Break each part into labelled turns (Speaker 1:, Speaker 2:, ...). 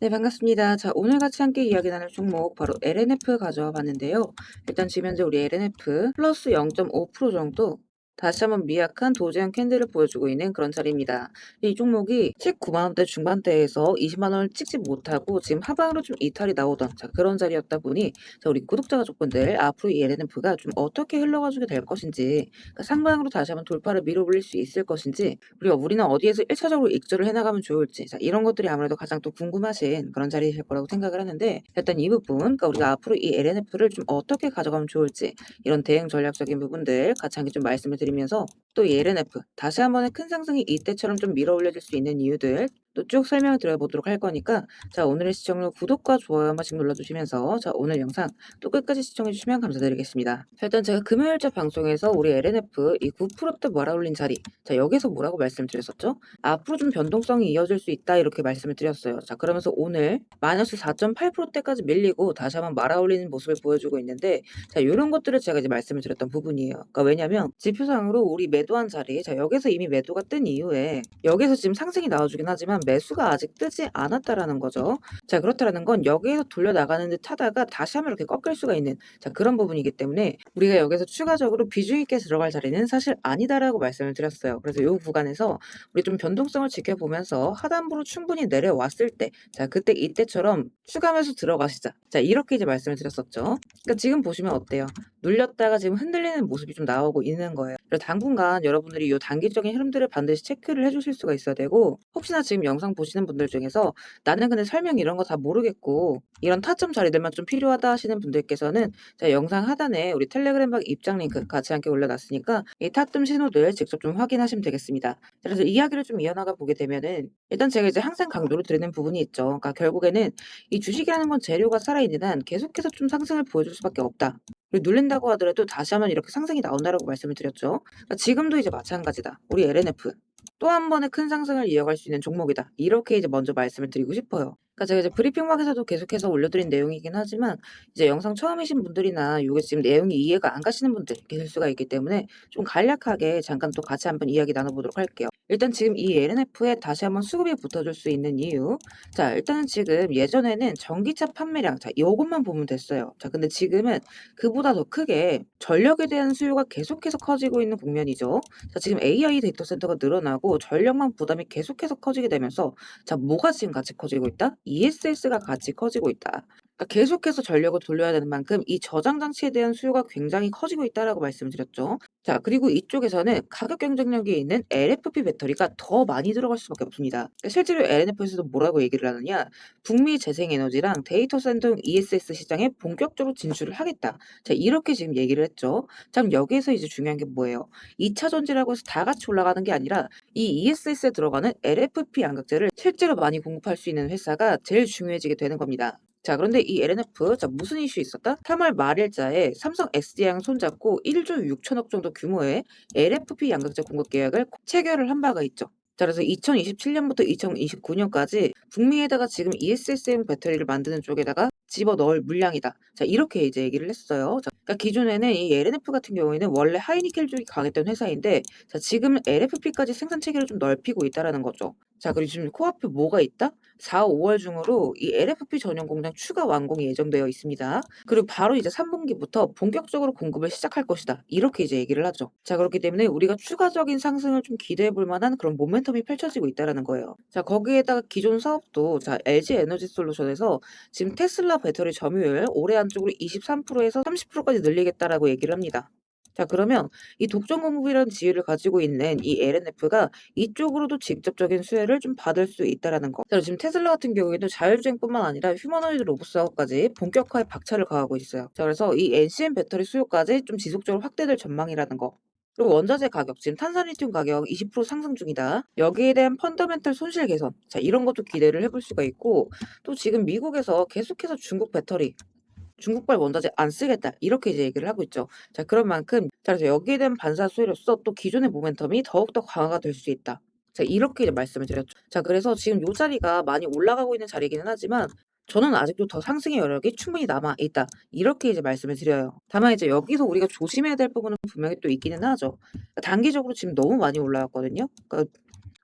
Speaker 1: 네, 반갑습니다. 자, 오늘 같이 함께 이야기 나눌 종목 바로 LNF 가져와 봤는데요. 일단 지금 현재 우리 LNF 플러스 0.5% 정도 다시 한번 미약한 도지형 캔들을 보여주고 있는 그런 자리입니다. 이 종목이 19만 원대 중반대에서 20만 원을 찍지 못하고 지금 하방으로 좀 이탈이 나오던 그런 자리였다 보니 우리 구독자 가족분들 앞으로 이 LNF가 좀 어떻게 흘러가지게 될 것인지, 그러니까 상방으로 다시 한번 돌파를 밀어올릴 수 있을 것인지, 그리고 우리는 어디에서 1차적으로 익절을 해나가면 좋을지, 이런 것들이 아무래도 가장 또 궁금하신 그런 자리이실 거라고 생각을 하는데, 일단 이 부분, 그러니까 우리가 앞으로 이 LNF를 좀 어떻게 가져가면 좋을지, 이런 대응 전략적인 부분들 같이 함께 좀 말씀을 드리면서, 또 이 LNF 다시 한 번의 큰 상승이 이때처럼 좀 밀어 올려질 수 있는 이유들 또 쭉 설명을 드려보도록 할 거니까, 자, 오늘의 시청률 구독과 좋아요 한 번씩 눌러주시면서, 자, 오늘 영상 또 끝까지 시청해주시면 감사드리겠습니다. 자, 일단 제가 금요일자 방송에서 우리 LNF 이 9%대 몰아올린 자리, 자, 여기서 뭐라고 말씀드렸었죠? 앞으로 좀 변동성이 이어질 수 있다 이렇게 말씀을 드렸어요. 자, 그러면서 오늘 마이너스 4.8%대까지 밀리고 다시 한번 말아올리는 모습을 보여주고 있는데, 자, 이런 것들을 제가 이제 말씀을 드렸던 부분이에요. 그러니까 왜냐면 지표상으로 우리 매도한 자리, 자, 여기서 이미 매도가 뜬 이후에 여기서 지금 상승이 나와주긴 하지만 매수가 아직 뜨지 않았다라는 거죠. 자, 그렇다라는 건 여기에서 돌려 나가는 듯 하다가 다시 한번 이렇게 꺾일 수가 있는, 자, 그런 부분이기 때문에 우리가 여기서 추가적으로 비중 있게 들어갈 자리는 사실 아니다라고 말씀을 드렸어요. 그래서 이 구간에서 우리 좀 변동성을 지켜보면서 하단부로 충분히 내려왔을 때, 자, 그때 이때처럼 추가 매수 들어가시자, 자, 이렇게 이제 말씀을 드렸었죠. 그러니까 지금 보시면 어때요? 눌렸다가 지금 흔들리는 모습이 좀 나오고 있는 거예요. 그래서 당분간 여러분들이 이 단기적인 흐름들을 반드시 체크를 해주실 수가 있어야 되고, 혹시나 지금 영상 보시는 분들 중에서 나는 근데 설명 이런 거 다 모르겠고 이런 타점 자리들만 좀 필요하다 하시는 분들께서는, 자, 영상 하단에 우리 텔레그램방 입장 링크 같이 함께 올려놨으니까 이 타점 신호들 직접 좀 확인하시면 되겠습니다. 그래서 이야기를 좀 이어나가 보게 되면은, 일단 제가 이제 항상 강조를 드리는 부분이 있죠. 그러니까 결국에는 이 주식이라는 건 재료가 살아있는 한 계속해서 좀 상승을 보여줄 수밖에 없다. 그리고 눌린다고 하더라도 다시 한번 이렇게 상승이 나온다라고 말씀을 드렸죠. 그러니까 지금도 이제 마찬가지다. 우리 LNF 또 한 번의 큰 상승을 이어갈 수 있는 종목이다. 이렇게 이제 먼저 말씀을 드리고 싶어요. 그러니까 제가 이제 브리핑방에서도 계속해서 올려드린 내용이긴 하지만, 이제 영상 처음이신 분들이나 이게 지금 내용이 이해가 안 가시는 분들 계실 수가 있기 때문에 좀 간략하게 잠깐 또 같이 한번 이야기 나눠보도록 할게요. 일단 지금 이 LNF에 다시 한번 수급이 붙어줄 수 있는 이유, 자, 일단은 지금 예전에는 전기차 판매량, 자, 요것만 보면 됐어요. 자, 근데 지금은 그보다 더 크게 전력에 대한 수요가 계속해서 커지고 있는 국면이죠. 자, 지금 AI 데이터 센터가 늘어나고 전력망 부담이 계속해서 커지게 되면서, 자, 뭐가 지금 같이 커지고 있다? ESS가 같이 커지고 있다. 그러니까 계속해서 전력을 돌려야 되는 만큼 이 저장 장치에 대한 수요가 굉장히 커지고 있다라고 말씀드렸죠. 자, 그리고 이쪽에서는 가격 경쟁력이 있는 LFP 배터리가 더 많이 들어갈 수밖에 없습니다. 실제로 LNF에서도 뭐라고 얘기를 하느냐? 북미 재생에너지랑 데이터 센터용 ESS 시장에 본격적으로 진출을 하겠다. 자, 이렇게 지금 얘기를 했죠. 참, 여기에서 이제 중요한 게 뭐예요? 2차 전지라고 해서 다 같이 올라가는 게 아니라 이 ESS에 들어가는 LFP 양극재를 실제로 많이 공급할 수 있는 회사가 제일 중요해지게 되는 겁니다. 자, 그런데 이 LNF, 자, 무슨 이슈 있었다? 3월 말일자에 삼성 SDI랑 손잡고 1조 6천억 정도 규모의 LFP 양극재 공급 계약을 체결을 한 바가 있죠. 자, 그래서 2027년부터 2029년까지 북미에다가 지금 ESS용 배터리를 만드는 쪽에다가 집어넣을 물량이다. 자, 이렇게 이제 얘기를 했어요. 자, 그러니까 기존에는 이 LNF 같은 경우에는 원래 하이니켈 쪽이 강했던 회사인데, 자, 지금 LFP까지 생산 체계를 좀 넓히고 있다라는 거죠. 자, 그리고 지금 코앞에 뭐가 있다? 4, 5월 중으로 이 LFP 전용 공장 추가 완공이 예정되어 있습니다. 그리고 바로 이제 3분기부터 본격적으로 공급을 시작할 것이다. 이렇게 이제 얘기를 하죠. 자, 그렇기 때문에 우리가 추가적인 상승을 좀 기대해 볼 만한 그런 모멘텀이 펼쳐지고 있다라는 거예요. 자, 거기에다가 기존 사업도, 자, LG 에너지 솔루션에서 지금 테슬라 배터리 점유율 올해 안쪽으로 23%에서 30%까지 늘리겠다라고 얘기를 합니다. 자, 그러면 이 독점 공급이라는 지위를 가지고 있는 이 LNF가 이쪽으로도 직접적인 수혜를 좀 받을 수 있다라는 거. 자, 지금 테슬라 같은 경우에도 자율주행뿐만 아니라 휴머노이드 로봇 사업까지 본격화에 박차를 가하고 있어요. 자, 그래서 이 NCM 배터리 수요까지 좀 지속적으로 확대될 전망이라는 거. 그리고 원자재 가격, 지금 탄산리튬 가격 20% 상승 중이다. 여기에 대한 펀더멘털 손실 개선, 자, 이런 것도 기대를 해볼 수가 있고, 또 지금 미국에서 계속해서 중국 배터리, 중국발 원자재 안 쓰겠다. 이렇게 이제 얘기를 하고 있죠. 자, 그런 만큼, 자, 그래서 여기에 대한 반사 수혜로서 또 기존의 모멘텀이 더욱더 강화가 될 수 있다. 자, 이렇게 이제 말씀을 드렸죠. 자, 그래서 지금 요 자리가 많이 올라가고 있는 자리이기는 하지만 저는 아직도 더 상승의 여력이 충분히 남아 있다. 이렇게 이제 말씀을 드려요. 다만 이제 여기서 우리가 조심해야 될 부분은 분명히 또 있기는 하죠. 그러니까 단기적으로 지금 너무 많이 올라왔거든요. 그러니까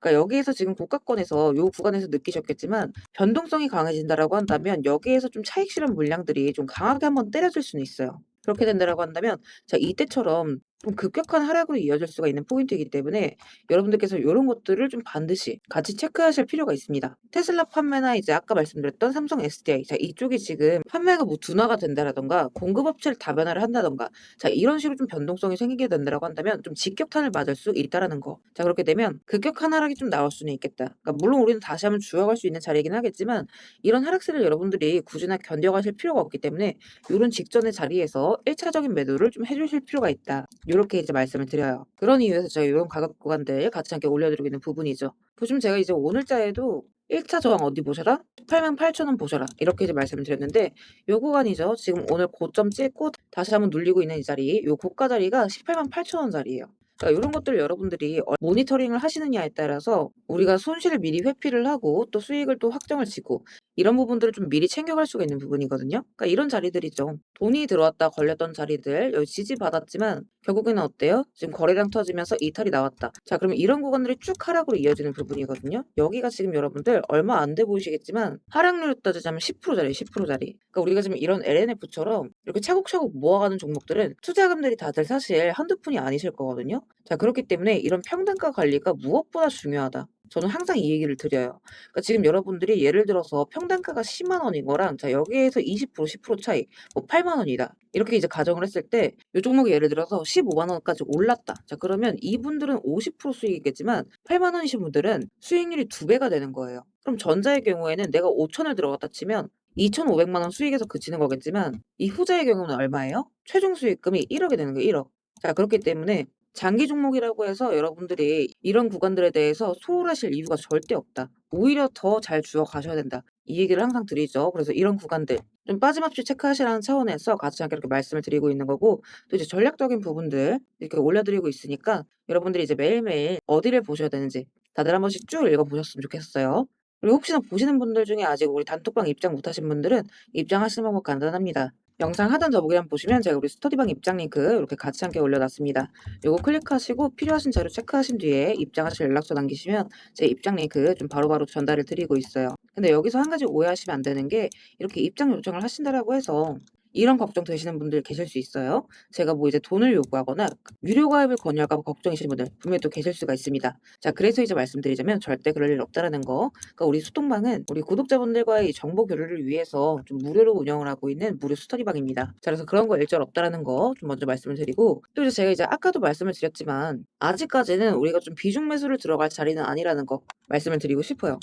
Speaker 1: 그러니까 여기에서 지금 고가권에서 요 구간에서 느끼셨겠지만 변동성이 강해진다라고 한다면 여기에서 좀 차익 실현 물량들이 좀 강하게 한번 때려질 수는 있어요. 그렇게 된다라고 한다면 자 이때처럼 좀 급격한 하락으로 이어질 수가 있는 포인트이기 때문에 여러분들께서 요런 것들을 좀 반드시 같이 체크하실 필요가 있습니다. 테슬라 판매나 이제 아까 말씀드렸던 삼성 SDI 자 이쪽이 지금 판매가 뭐 둔화가 된다라든가 공급 업체를 다변화를 한다든가 자 이런 식으로 좀 변동성이 생기게 된다라고 한다면 좀 직격탄을 맞을 수 있다라는 거. 자 그렇게 되면 급격한 하락이 좀 나올 수는 있겠다. 그러니까 물론 우리는 다시 한번 주어갈 수 있는 자리이긴 하겠지만 이런 하락세를 여러분들이 꾸준히 견뎌가실 필요가 없기 때문에 요런 직전의 자리에서 1차적인 매도를 좀 해주실 필요가 있다. 요렇게 이제 말씀을 드려요. 그런 이유에서 제가 요런 가격 구간들 같이 함께 올려드리고 있는 부분이죠. 보시면 제가 이제 오늘자에도 1차 저항 어디 보셔라? 88,000원 보셔라. 이렇게 이제 말씀을 드렸는데 요 구간이죠. 지금 오늘 고점 찍고 다시 한번 눌리고 있는 이 자리, 요 고가 자리가 188,000원 자리예요. 그러니까 요런 것들 여러분들이 모니터링을 하시느냐에 따라서 우리가 손실을 미리 회피를 하고 또 수익을 또 확정을 지고 이런 부분들을 좀 미리 챙겨갈 수가 있는 부분이거든요. 그러니까 이런 자리들이죠. 돈이 들어왔다 걸렸던 자리들 여기 지지받았지만 결국에는 어때요? 지금 거래량 터지면서 이탈이 나왔다. 자 그러면 이런 구간들이 쭉 하락으로 이어지는 부분이거든요. 여기가 지금 여러분들 얼마 안 돼 보이시겠지만 하락률을 따지자면 10%짜리 10%짜리. 그러니까 우리가 지금 이런 LNF처럼 이렇게 차곡차곡 모아가는 종목들은 투자금들이 다들 사실 한두 푼이 아니실 거거든요. 자 그렇기 때문에 이런 평단가 관리가 무엇보다 중요하다. 저는 항상 이 얘기를 드려요. 그러니까 지금 여러분들이 예를 들어서 평단가가 10만 원인 거랑 자 여기에서 20% 10% 차이 뭐 8만 원이다. 이렇게 이제 가정을 했을 때 요 종목이 예를 들어서 15만 원까지 올랐다. 자 그러면 이분들은 50% 수익이겠지만 8만 원이신 분들은 수익률이 2배가 되는 거예요. 그럼 전자의 경우에는 내가 5천을 들어갔다 치면 2,500만 원 수익에서 그치는 거겠지만 이 후자의 경우는 얼마예요? 최종 수익금이 1억이 되는 거예요. 1억. 자 그렇기 때문에 장기 종목이라고 해서 여러분들이 이런 구간들에 대해서 소홀하실 이유가 절대 없다. 오히려 더 잘 주워 가셔야 된다. 이 얘기를 항상 드리죠. 그래서 이런 구간들 좀 빠짐없이 체크하시라는 차원에서 같이 함께 이렇게 말씀을 드리고 있는 거고 또 이제 전략적인 부분들 이렇게 올려드리고 있으니까 여러분들이 이제 매일매일 어디를 보셔야 되는지 다들 한 번씩 쭉 읽어보셨으면 좋겠어요. 그리고 혹시나 보시는 분들 중에 아직 우리 단톡방 입장 못하신 분들은 입장하시는 방법 간단합니다. 영상 하단 더보기 한번 보시면 제가 우리 스터디방 입장 링크 이렇게 같이 함께 올려놨습니다. 요거 클릭하시고 필요하신 자료 체크하신 뒤에 입장하실 연락처 남기시면 제 입장 링크 좀 바로바로 전달을 드리고 있어요. 근데 여기서 한 가지 오해하시면 안 되는 게 이렇게 입장 요청을 하신다라고 해서 이런 걱정 되시는 분들 계실 수 있어요. 제가 뭐 이제 돈을 요구하거나 유료 가입을 권유할까 봐 걱정이시는 분들 분명히 또 계실 수가 있습니다. 자, 그래서 이제 말씀드리자면 절대 그럴 일 없다라는 거. 그러니까 우리 소통방은 우리 구독자분들과의 이 정보 교류를 위해서 좀 무료로 운영을 하고 있는 무료 스터디방입니다. 자, 그래서 그런 거 일절 없다라는 거 좀 먼저 말씀을 드리고 또 이제 제가 이제 아까도 말씀을 드렸지만 아직까지는 우리가 좀 비중 매수를 들어갈 자리는 아니라는 거 말씀을 드리고 싶어요.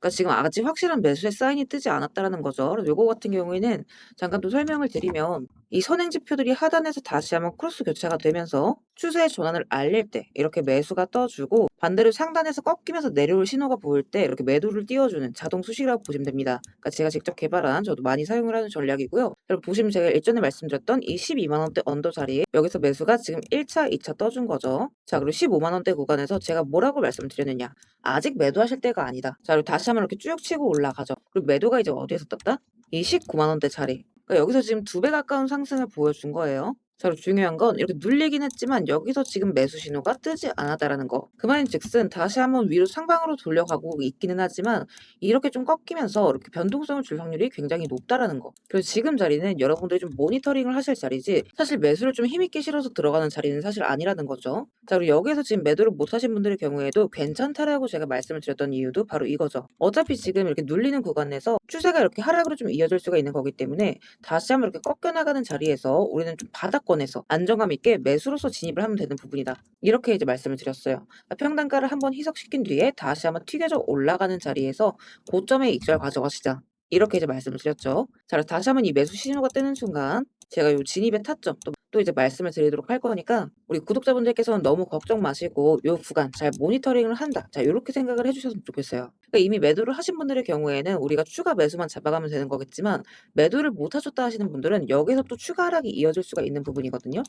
Speaker 1: 그러니까 지금 아직 확실한 매수의 사인이 뜨지 않았다라는 거죠. 그래서 요거 같은 경우에는 잠깐 또 설명을 드리면 이 선행 지표들이 하단에서 다시 한번 크로스 교체가 되면서 추세의 전환을 알릴 때 이렇게 매수가 떠주고 반대로 상단에서 꺾이면서 내려올 신호가 보일 때 이렇게 매도를 띄워주는 자동 수식이라고 보시면 됩니다. 그러니까 제가 직접 개발한 저도 많이 사용을 하는 전략이고요. 여러분 보시면 제가 일전에 말씀드렸던 이 12만 원대 언더 자리에 여기서 매수가 지금 1차, 2차 떠준 거죠. 자 그리고 15만 원대 구간에서 제가 뭐라고 말씀드렸느냐. 아직 매도하실 때가 아니다. 자 그리고 다시 한번 이렇게 쭉 치고 올라가죠. 그리고 매도가 이제 어디에서 떴다? 이 19만 원대 자리. 그러니까 여기서 지금 2배 가까운 상승을 보여준 거예요. 자, 그리고 중요한 건 이렇게 눌리긴 했지만 여기서 지금 매수 신호가 뜨지 않았다라는 거. 그 말인즉슨 다시 한번 위로 상방으로 돌려가고 있기는 하지만 이렇게 좀 꺾이면서 이렇게 변동성을 줄 확률이 굉장히 높다라는 거. 그래서 지금 자리는 여러분들이 좀 모니터링을 하실 자리지 사실 매수를 좀 힘있게 실어서 들어가는 자리는 사실 아니라는 거죠. 자, 그리고 여기에서 지금 매도를 못 하신 분들의 경우에도 괜찮다라고 제가 말씀을 드렸던 이유도 바로 이거죠. 어차피 지금 이렇게 눌리는 구간에서 추세가 이렇게 하락으로 좀 이어질 수가 있는 거기 때문에 다시 한번 이렇게 꺾여나가는 자리에서 우리는 좀 바닥권에서 안정감 있게 매수로서 진입을 하면 되는 부분이다. 이렇게 이제 말씀을 드렸어요. 평단가를 한번 희석시킨 뒤에 다시 한번 튀겨져 올라가는 자리에서 고점에 익절 가져가시자. 이렇게 이제 말씀을 드렸죠. 자, 다시 한번 이 매수 신호가 뜨는 순간 제가 요 진입의 타점 또 이제 말씀을 드리도록 할 거니까 우리 구독자분들께서는 너무 걱정 마시고 요 구간 잘 모니터링을 한다. 자, 요렇게 생각을 해주셨으면 좋겠어요. 그러니까 이미 매도를 하신 분들의 경우에는 우리가 추가 매수만 잡아가면 되는 거겠지만 매도를 못 하셨다 하시는 분들은 여기서 또 추가 하락이 이어질 수가 있는 부분이거든요.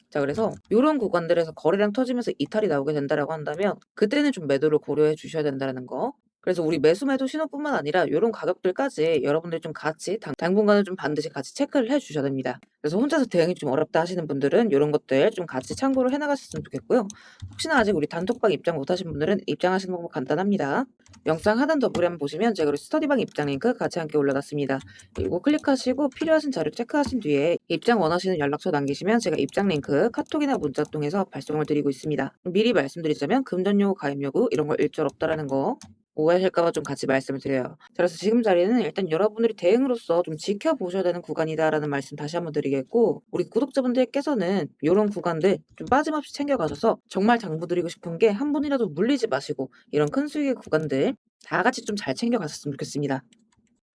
Speaker 1: 자 그래서 요런 구간들에서 거래량 터지면서 이탈이 나오게 된다라고 한다면 그때는 좀 매도를 고려해 주셔야 된다는 거. 그래서 우리 매수 신호뿐만 아니라 요런 가격들까지 여러분들이 좀 같이 당분간은 좀 반드시 같이 체크를 해 주셔야 됩니다. 그래서 혼자서 대응이 좀 어렵다 하시는 분들은 요런 것들 좀 같이 참고를 해 나가셨으면 좋겠고요. 혹시나 아직 우리 단톡방 입장 못 하신 분들은 입장하시는 방법 간단합니다. 영상 하단 더보기 한번 보시면 제가 우리 스터디방 입장 링크 같이 함께 올려놨습니다. 이거 클릭하시고 필요하신 자료 체크하신 뒤에 입장 원하시는 연락처 남기시면 제가 입장 링크 카톡이나 문자 통해서 발송을 드리고 있습니다. 미리 말씀드리자면 금전요구, 가입요구 이런 거 일절 없다라는 거 오해하실까봐 좀 같이 말씀을 드려요. 자, 그래서 지금 자리는 일단 여러분들이 대응으로서 좀 지켜보셔야 되는 구간이다라는 말씀 다시 한번 드리겠고, 우리 구독자분들께서는 이런 구간들 좀 빠짐없이 챙겨가셔서 정말 당부드리고 싶은 게 한 분이라도 물리지 마시고 이런 큰 수익의 구간들 다 같이 좀 잘 챙겨가셨으면 좋겠습니다.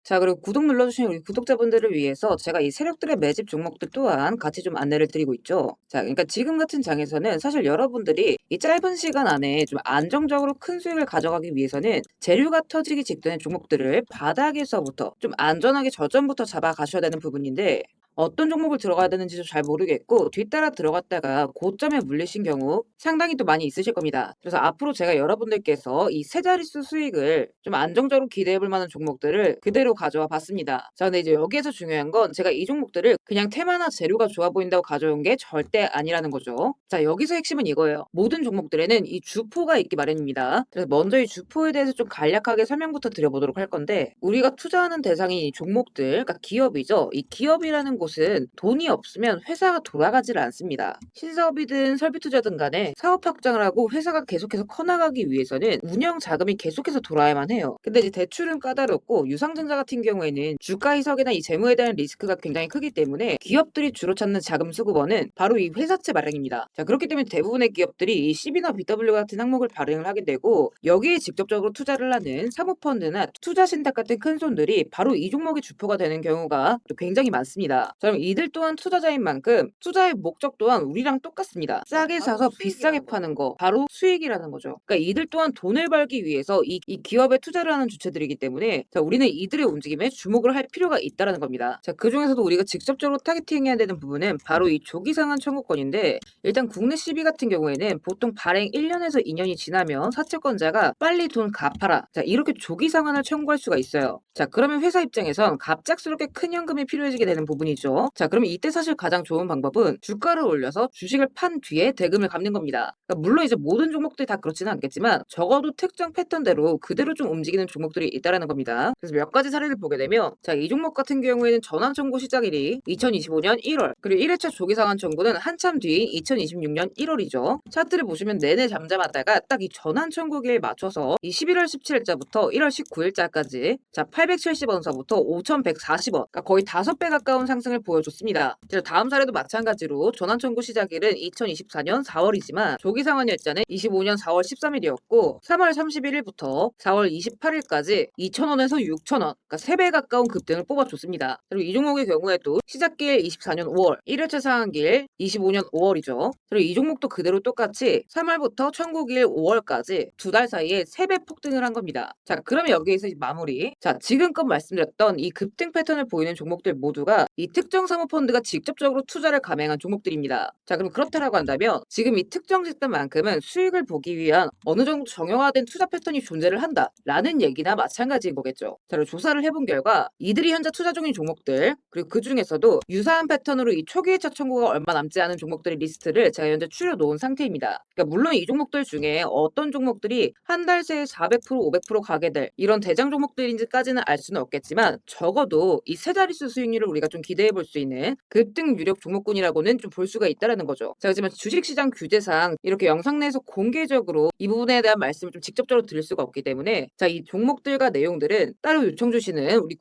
Speaker 1: 자, 그리고 구독 눌러주신 우리 구독자분들을 위해서 제가 이 세력들의 매집 종목들 또한 같이 좀 안내를 드리고 있죠. 자, 그러니까 지금 같은 장에서는 사실 여러분들이 이 짧은 시간 안에 좀 안정적으로 큰 수익을 가져가기 위해서는 재료가 터지기 직전의 종목들을 바닥에서부터 좀 안전하게 저점부터 잡아가셔야 되는 부분인데, 어떤 종목을 들어가야 되는지도 잘 모르겠고 뒤따라 들어갔다가 고점에 물리신 경우 상당히 또 많이 있으실 겁니다. 그래서 앞으로 제가 여러분들께서 이 세 자릿수 수익을 좀 안정적으로 기대해 볼 만한 종목들을 그대로 가져와 봤습니다. 자, 근데 이제 여기에서 중요한 건 제가 이 종목들을 그냥 테마나 재료가 좋아 보인다고 가져온 게 절대 아니라는 거죠. 자, 여기서 핵심은 이거예요. 모든 종목들에는 이 주포가 있기 마련입니다. 그래서 먼저 이 주포에 대해서 좀 간략하게 설명부터 드려보도록 할 건데, 우리가 투자하는 대상이 이 종목들, 그러니까 기업이죠. 이 기업이라는 곳은 돈이 없으면 회사가 돌아가지를 않습니다. 신사업이든 설비투자든 간에 사업 확장을 하고 회사가 계속해서 커나가기 위해서는 운영 자금이 계속해서 돌아야만 해요. 근데 이제 대출은 까다롭고 유상증자 같은 경우에는 주가 희석이나 이 재무에 대한 리스크가 굉장히 크기 때문에 기업들이 주로 찾는 자금 수급원은 바로 이 회사채 발행입니다. 자, 그렇기 때문에 대부분의 기업들이 이 CB나 BW 같은 항목을 발행을 하게 되고, 여기에 직접적으로 투자를 하는 사모펀드나 투자신탁 같은 큰 손들이 바로 이 종목의 주포가 되는 경우가 또 굉장히 많습니다. 자, 그럼 이들 또한 투자자인 만큼 투자의 목적 또한 우리랑 똑같습니다. 싸게 사서 비싸게 파는 거, 바로 수익이라는 거죠. 그러니까 이들 또한 돈을 벌기 위해서 이 기업에 투자를 하는 주체들이기 때문에, 자, 우리는 이들의 움직임에 주목을 할 필요가 있다라는 겁니다. 자, 그 중에서도 우리가 직접적으로 타겟팅해야 되는 부분은 바로 이 조기상한 청구권인데, 일단 국내 CB 같은 경우에는 보통 발행 1년에서 2년이 지나면 사채권자가 빨리 돈 갚아라, 자, 이렇게 조기상환을 청구할 수가 있어요. 자, 그러면 회사 입장에선 갑작스럽게 큰 현금이 필요해지게 되는 부분이죠. 자, 그러면 이때 사실 가장 좋은 방법은 주가를 올려서 주식을 판 뒤에 대금을 갚는 겁니다. 그러니까 물론 이제 모든 종목들이 다 그렇지는 않겠지만 적어도 특정 패턴대로 그대로 좀 움직이는 종목들이 있다라는 겁니다. 그래서 몇 가지 사례를 보게 되면, 자, 이 종목 같은 경우에는 전환 청구 시작일이 2025년 1월, 그리고 1회차 조기 상환 청구는 한참 뒤 2026년 1월이죠. 차트를 보시면 내내 잠잠하다가 딱 이 전환 청구기에 맞춰서 이 11월 17일자부터 1월 19일자까지 자 870원서부터 5,140원, 그러니까 거의 5배 가까운 상승을 보여줬습니다. 그래서 다음 사례도 마찬가지로 전환 청구 시작일은 2024년 4월이지만 조기 상환 일자는 25년 4월 13일이었고 3월 31일부터 4월 28일까지 2,000원에서 6,000원, 그러니까 3배 가까운 급등을 뽑아줬습니다. 그리고 이 종목의 경우에도 시작길 24년 5월, 1회차 상한길 25년 5월이죠. 그리고 이 종목도 그대로 똑같이 3월부터 청구길 5월까지 두 달 사이에 3배 폭등을 한 겁니다. 자, 그러면 여기에서 이제 마무리. 자, 지금껏 말씀드렸던 이 급등 패턴을 보이는 종목들 모두가 이 특정 사모펀드가 직접적으로 투자를 감행한 종목들입니다. 자, 그럼 그렇다라고 한다면 지금 이 특정 집단만큼은 수익을 보기 위한 어느 정도 정형화된 투자 패턴이 존재를 한다라는 얘기나 마찬가지인 거겠죠. 자, 그리고 조사를 해본 결과 이들이 현재 투자 중인 종목들, 그리고 그 중에서도 유사한 패턴으로 이 초기 회차 청구가 얼마 남지 않은 종목들의 리스트를 제가 현재 추려놓은 상태입니다. 그러니까 물론 이 종목들 중에 어떤 종목들이 한 달 새에 400%, 500% 가게 될 이런 대장 종목들인지까지는 알 수는 없겠지만, 적어도 이 세 자릿수 수익률을 우리가 좀 기대해 볼 수 있는 급등 유력 종목군이라고는 좀 볼 수가 있다라는 거죠. 자, 하지만 주식시장 규제상 이렇게 영상 내에서 공개적으로 이 부분에 대한 말씀을 좀 직접적으로 드릴 수가 없기 때문에, 자, 이 종목들과 내용들은 따로 요청 주시는 우리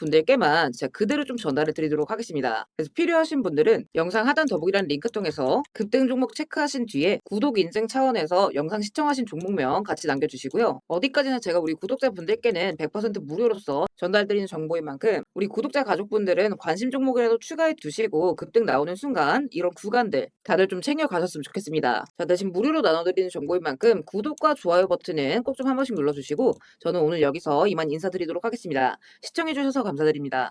Speaker 1: 구독자분들께만 제가 그대로 좀 전달을 드리도록 하겠습니다. 그래서 필요하신 분들은 영상 하단 더보기란 링크 통해서 급등 종목 체크하신 뒤에 구독 인증 차원에서 영상 시청하신 종목명 같이 남겨주시고요. 어디까지나 제가 우리 구독자분들께는 100% 무료로서 전달드리는 정보인 만큼 우리 구독자 가족분들은 관심 종목이라도 추가해 두시고 급등 나오는 순간 이런 구간들 다들 좀 챙겨 가셨으면 좋겠습니다. 자, 대신 무료로 나눠드리는 정보인 만큼 구독과 좋아요 버튼은 꼭 좀 한 번씩 눌러주시고, 저는 오늘 여기서 이만 인사드리도록 하겠습니다. 시청해주셔서 감사드립니다.